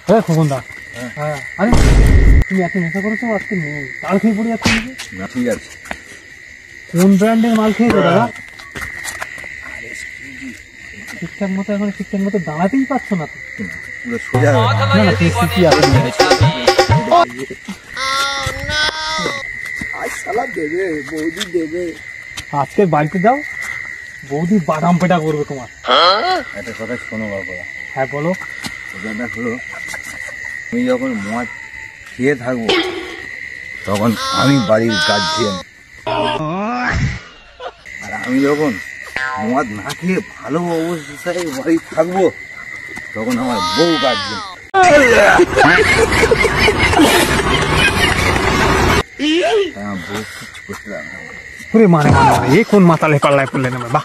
হ্যাঁ খোকনদা, হ্যাঁ আরে তুমি এত নেশা করেছো, আজকে তাল খেয়ে পড়ে যাচ্ছে না ঠিক আছে। কোন ব্র্যান্ডের মাল খেয়েছো দাদা? ঠিকঠাক মতো এখন ঠিকঠাক মতো দাঁড়াতেই পারছো না তো। পুরো সোজা দেবে, বৌদি দেবে। আজকে বাড়িতে যাও, বৌদি বাদাম পেটা করবে তোমার। একটা কথা শোনো বাবা। হ্যাঁ বলো। কথাটা হলো, তুমি যখন মদ খেয়ে থাকবো তখন আমি বাড়ির গার্জিয়ান, আর আমি যখন মদ না খেয়ে ভালো অবস্থায় বাড়ি থাকবো তখন আমার বউ গার্জিয়ান। বউ কিছু করতে পারবে না। মানে এ কোন মাতালে পাল্লায় পড়লেন আমার, বাহ।